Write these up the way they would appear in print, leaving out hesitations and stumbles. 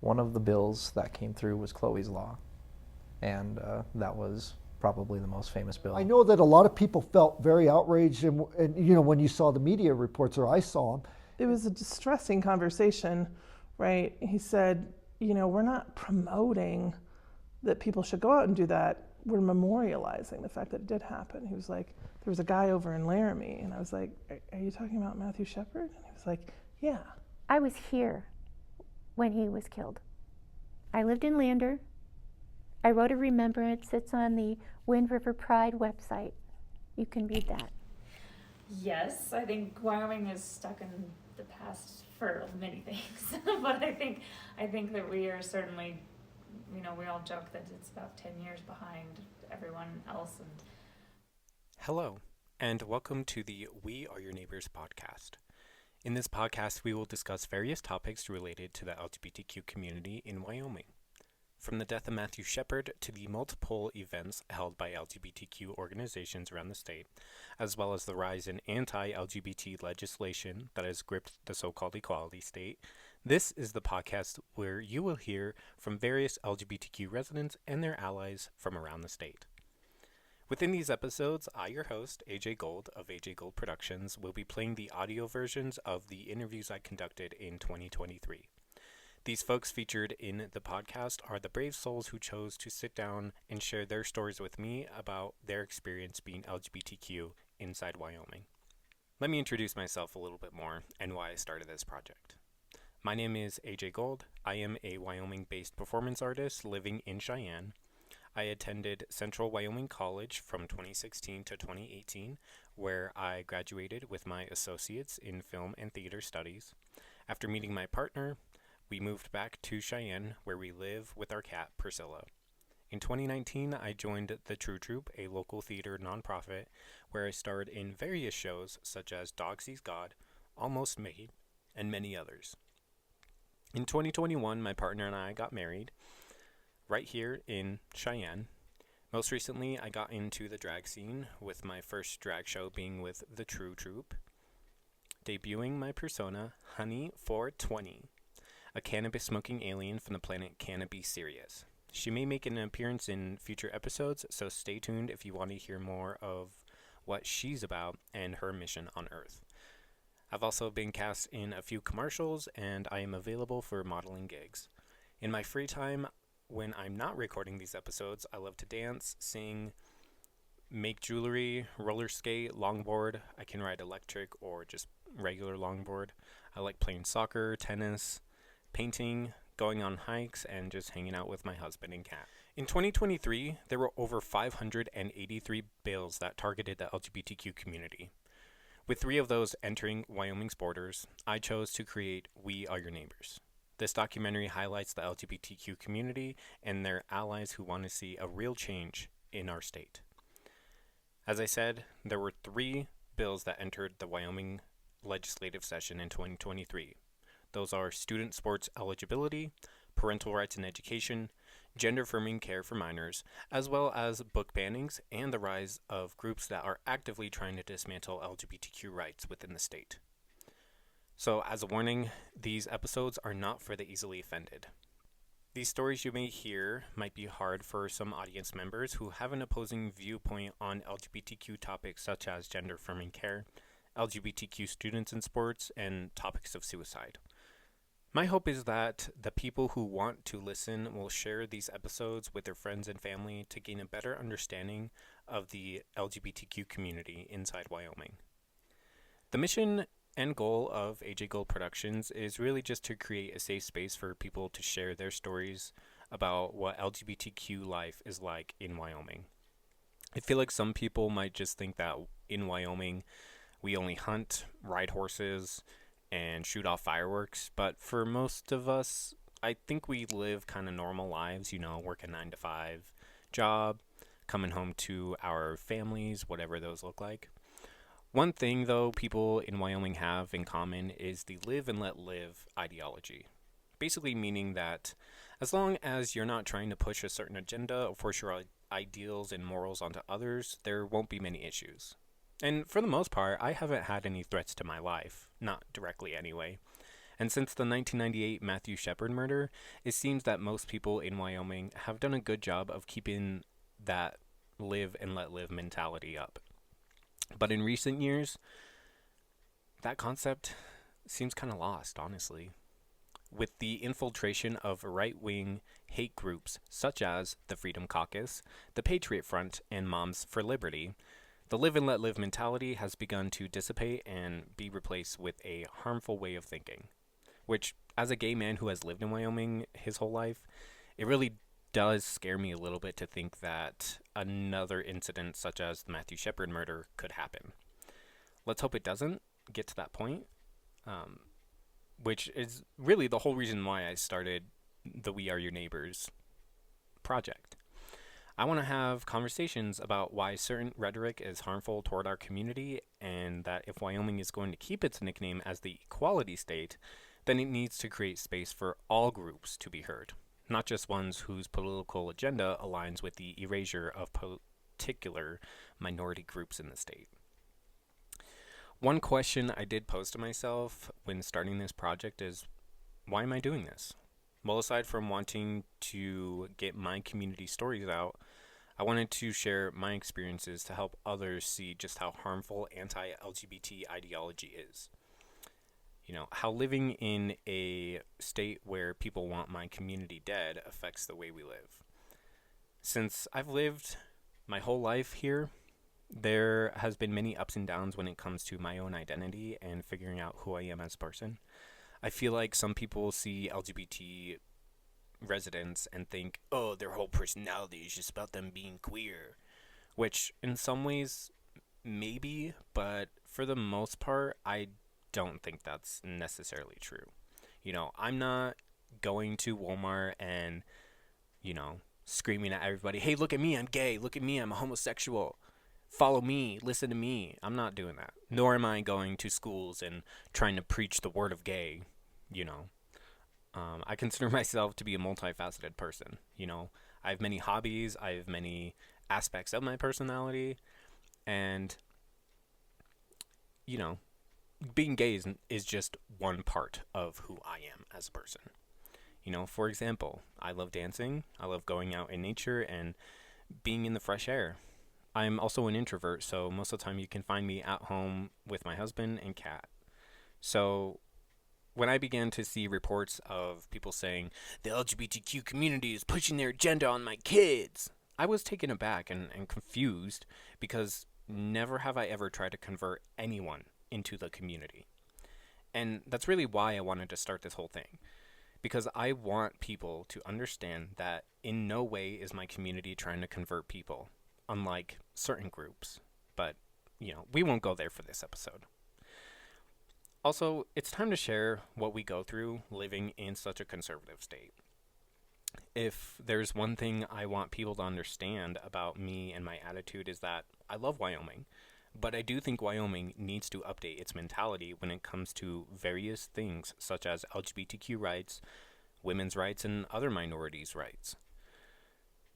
One of the bills that came through was Chloe's Law, and that was probably the most famous bill. I know that a lot of people felt very outraged, and when you saw the media reports, or I saw them. It was a distressing conversation, right? He said, we're not promoting that people should go out and do that. We're memorializing the fact that it did happen. He was like, there was a guy over in Laramie, and I was like, are you talking about Matthew Shepard? And he was like, yeah. I was here when he was killed. I lived in Lander. I wrote a remembrance. It's on the Wind River Pride website. You can read that. Yes, I think Wyoming is stuck in the past for many things, but I think that we are certainly, we all joke that it's about 10 years behind everyone else. And hello, and welcome to the We Are Your Neighbors podcast. In this podcast, we will discuss various topics related to the LGBTQ community in Wyoming. From the death of Matthew Shepard to the multiple events held by LGBTQ organizations around the state, as well as the rise in anti-LGBT legislation that has gripped the so-called equality state, this is the podcast where you will hear from various LGBTQ residents and their allies from around the state. Within these episodes, I, your host, AJ Gold of AJ Gold Productions, will be playing the audio versions of the interviews I conducted in 2023. These folks featured in the podcast are the brave souls who chose to sit down and share their stories with me about their experience being LGBTQ inside Wyoming. Let me introduce myself a little bit more and why I started this project. My name is AJ Gold. I am a Wyoming-based performance artist living in Cheyenne. I attended Central Wyoming College from 2016 to 2018, where I graduated with my associates in film and theater studies. After meeting my partner, we moved back to Cheyenne, where we live with our cat, Priscilla. In 2019, I joined the True Troupe, a local theater nonprofit, where I starred in various shows such as Dog Sees God, Almost Made, and many others. In 2021, my partner and I got married right here in Cheyenne. Most recently, I got into the drag scene, with my first drag show being with the True Troupe, debuting my persona, Honey 420. A cannabis-smoking alien from the planet Cannabis Sirius. She may make an appearance in future episodes, so stay tuned if you want to hear more of what she's about and her mission on Earth. I've also been cast in a few commercials, and I am available for modeling gigs. In my free time, when I'm not recording these episodes, I love to dance, sing, make jewelry, roller skate, longboard. I can ride electric or just regular longboard. I like playing soccer, tennis, painting, going on hikes, and just hanging out with my husband and cat. In 2023, there were over 583 bills that targeted the LGBTQ community. With 3 of those entering Wyoming's borders, I chose to create We Are Your Neighbors. This documentary highlights the LGBTQ community and their allies who want to see a real change in our state. As I said, there were 3 bills that entered the Wyoming legislative session in 2023. Those are student sports eligibility, parental rights in education, gender-affirming care for minors, as well as book bannings and the rise of groups that are actively trying to dismantle LGBTQ rights within the state. So, as a warning, these episodes are not for the easily offended. These stories you may hear might be hard for some audience members who have an opposing viewpoint on LGBTQ topics such as gender-affirming care, LGBTQ students in sports, and topics of suicide. My hope is that the people who want to listen will share these episodes with their friends and family to gain a better understanding of the LGBTQ community inside Wyoming. The mission and goal of AJ Gold Productions is really just to create a safe space for people to share their stories about what LGBTQ life is like in Wyoming. I feel like some people might just think that in Wyoming we only hunt, ride horses, and shoot off fireworks, but for most of us, I think we live kind of normal lives, work a 9-to-5 job, coming home to our families, whatever those look like. One thing, though, people in Wyoming have in common is the live and let live ideology. Basically meaning that as long as you're not trying to push a certain agenda or force your ideals and morals onto others, there won't be many issues. And for the most part, I haven't had any threats to my life, not directly anyway. And since the 1998 Matthew Shepard murder, it seems that most people in Wyoming have done a good job of keeping that live and let live mentality up. But in recent years, that concept seems kind of lost, honestly. With the infiltration of right-wing hate groups such as the Freedom Caucus, the Patriot Front, and Moms for Liberty, the live and let live mentality has begun to dissipate and be replaced with a harmful way of thinking. Which, as a gay man who has lived in Wyoming his whole life, it really does scare me a little bit to think that another incident such as the Matthew Shepard murder could happen. Let's hope it doesn't get to that point, which is really the whole reason why I started the We Are Your Neighbors project. I want to have conversations about why certain rhetoric is harmful toward our community, and that if Wyoming is going to keep its nickname as the equality state, then it needs to create space for all groups to be heard, not just ones whose political agenda aligns with the erasure of particular minority groups in the state. One question I did pose to myself when starting this project is, why am I doing this? Well, aside from wanting to get my community stories out, I wanted to share my experiences to help others see just how harmful anti-LGBT ideology is. You know, how living in a state where people want my community dead affects the way we live. Since I've lived my whole life here, there has been many ups and downs when it comes to my own identity and figuring out who I am as a person. I feel like some people see LGBT residents and think, oh, their whole personality is just about them being queer, which in some ways maybe, but for the most part, I don't think that's necessarily true. You know, I'm not going to Walmart and, you know, screaming at everybody, hey, look at me, I'm gay, look at me, I'm a homosexual, follow me, listen to me. I'm not doing that. Nor am I going to schools and trying to preach the word of gay, you know. I consider myself to be a multifaceted person, you know. I have many hobbies, I have many aspects of my personality, and, you know, being gay is just one part of who I am as a person. You know, for example, I love dancing, I love going out in nature and being in the fresh air. I'm also an introvert, so most of the time you can find me at home with my husband and cat. So when I began to see reports of people saying the LGBTQ community is pushing their agenda on my kids, I was taken aback and confused, because never have I ever tried to convert anyone into the community. And that's really why I wanted to start this whole thing, because I want people to understand that in no way is my community trying to convert people, unlike certain groups. But, you know, we won't go there for this episode. Also, it's time to share what we go through living in such a conservative state. If there's one thing I want people to understand about me and my attitude is that I love Wyoming, but I do think Wyoming needs to update its mentality when it comes to various things such as LGBTQ rights, women's rights, and other minorities' rights.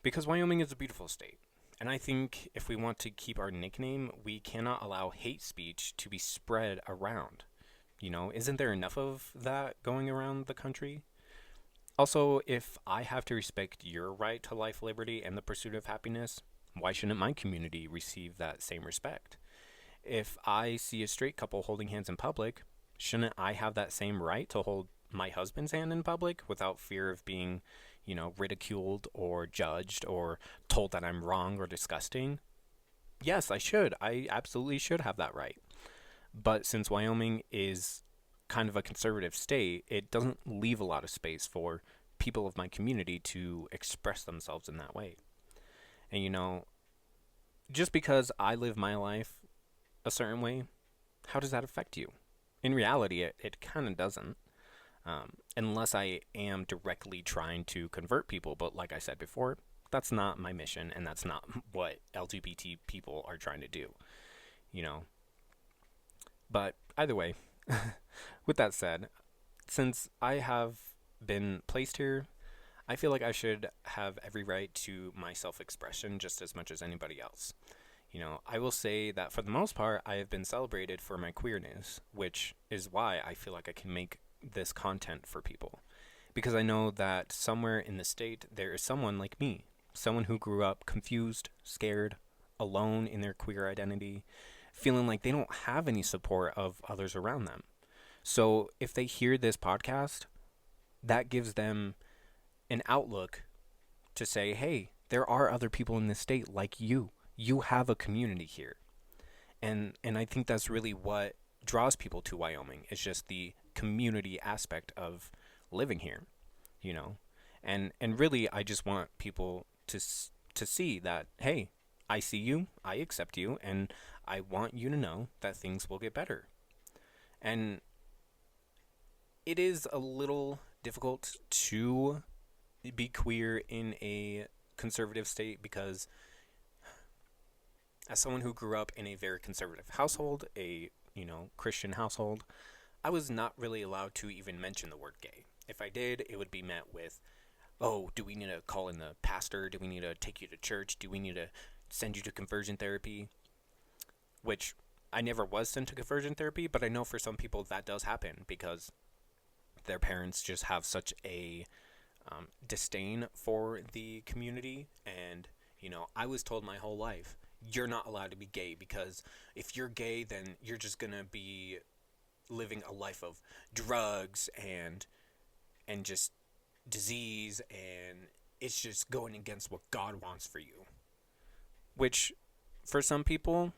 Because Wyoming is a beautiful state, and I think if we want to keep our nickname, we cannot allow hate speech to be spread around. You know, isn't there enough of that going around the country? Also, if I have to respect your right to life, liberty, and the pursuit of happiness, why shouldn't my community receive that same respect? If I see a straight couple holding hands in public, shouldn't I have that same right to hold my husband's hand in public without fear of being, you know, ridiculed or judged or told that I'm wrong or disgusting? Yes, I should. I absolutely should have that right. But since Wyoming is kind of a conservative state, it doesn't leave a lot of space for people of my community to express themselves in that way. And, you know, just because I live my life a certain way, how does that affect you? In reality, it kind of doesn't, unless I am directly trying to convert people. But like I said before, that's not my mission, and that's not what LGBT people are trying to do, you know. But either way, with that said, since I have been placed here, I feel like I should have every right to my self-expression just as much as anybody else. You know, I will say that for the most part, I have been celebrated for my queerness, which is why I feel like I can make this content for people, because I know that somewhere in the state there is someone like me, someone who grew up confused, scared, alone in their queer identity, feeling like they don't have any support of others around them. So if they hear this podcast, that gives them an outlook to say, hey, there are other people in this state like you. You have a community here. And I think that's really what draws people to Wyoming. It's just the community aspect of living here, you know. And really, I just want people to see that, hey, I see you, I accept you, and I want you to know that things will get better. And it is a little difficult to be queer in a conservative state, because as someone who grew up in a very conservative household, a, you know, Christian household, I was not really allowed to even mention the word gay. If I did, it would be met with, oh, do we need to call in the pastor? Do we need to take you to church? Do we need to send you to conversion therapy? Which I never was sent to conversion therapy, but I know for some people that does happen because their parents just have such a disdain for the community. And, you know, I was told my whole life, you're not allowed to be gay, because if you're gay, then you're just going to be living a life of drugs and just disease, and it's just going against what God wants for you. Which, for some people,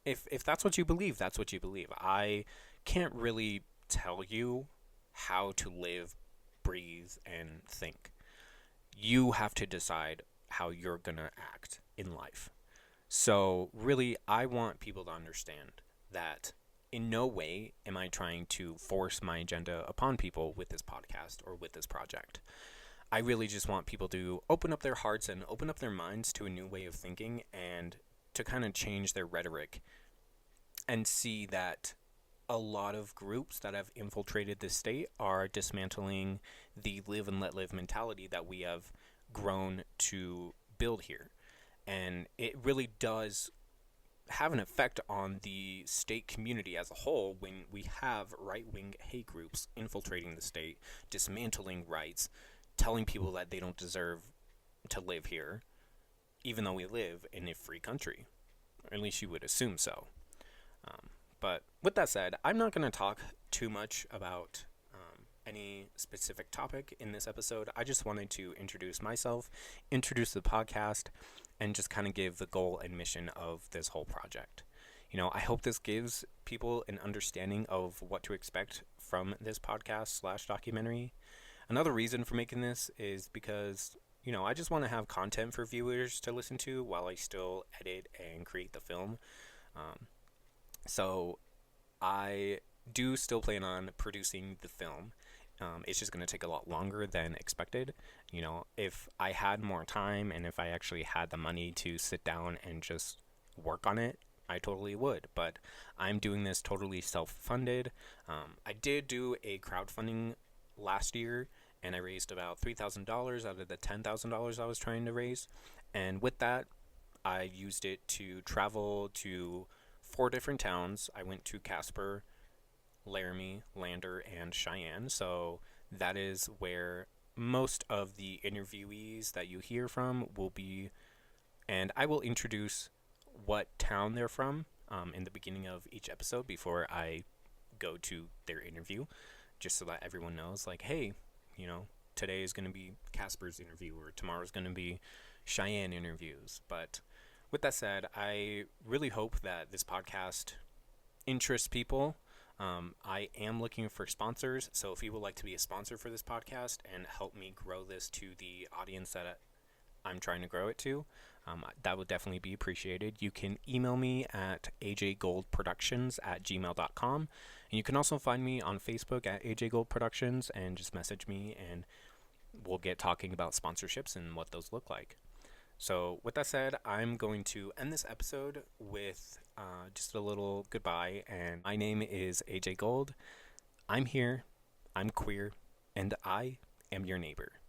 if that's what you believe, that's what you believe. I can't really tell you how to live, breathe, and think. You have to decide how you're going to act in life. So really, I want people to understand that in no way am I trying to force my agenda upon people with this podcast or with this project. I really just want people to open up their hearts and open up their minds to a new way of thinking, and to kind of change their rhetoric and see that a lot of groups that have infiltrated this state are dismantling the live and let live mentality that we have grown to build here. And it really does have an effect on the state community as a whole when we have right-wing hate groups infiltrating the state, dismantling rights, telling people that they don't deserve to live here, even though we live in a free country. Or at least you would assume so. But with that said, I'm not going to talk too much about any specific topic in this episode. I just wanted to introduce myself, introduce the podcast, and just kind of give the goal and mission of this whole project. You know, I hope this gives people an understanding of what to expect from this podcast / documentary. Another reason for making this is because, you know, I just want to have content for viewers to listen to while I still edit and create the film. So I do still plan on producing the film. It's just going to take a lot longer than expected. You know, if I had more time and if I actually had the money to sit down and just work on it, I totally would. But I'm doing this totally self-funded. I did do a crowdfunding last year, and I raised about $3,000 out of the $10,000 I was trying to raise. And with that, I used it to travel to 4 different towns. I went to Casper, Laramie, Lander, and Cheyenne. So that is where most of the interviewees that you hear from will be. And I will introduce what town they're from in the beginning of each episode before I go to their interview, just so that everyone knows, like, hey, you know, today is going to be Casper's interview, or tomorrow's going to be Cheyenne interviews. But with that said, I really hope that this podcast interests people. I am looking for sponsors, so if you would like to be a sponsor for this podcast and help me grow this to the audience that I'm trying to grow it to, that would definitely be appreciated. You can email me at ajgoldproductions@gmail.com, and you can also find me on Facebook at ajgoldproductions and just message me, and we'll get talking about sponsorships and what those look like. So with that said, I'm going to end this episode with just a little goodbye. And my name is AJ Gold. I'm here, I'm queer, and I am your neighbor.